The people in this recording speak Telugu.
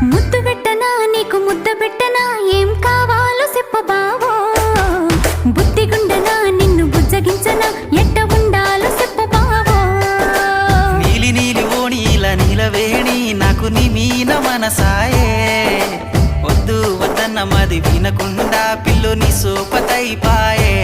ముద్దు పెట్టనా నీకు ముద్ద పెట్టనా ఏం కావాలో చెప్ప బావో బుద్ధిగుండనా నిన్ను బుజ్జగించనా ఎట్ట ఉండాలో చెప్ప బావో నీలి నీలి ఓణీల నీలవేణి నాకు నీ మీన మనసాయే వద్దు వద్దన్న మది వినకుండా పిల్లు నీ సోపతైపాయే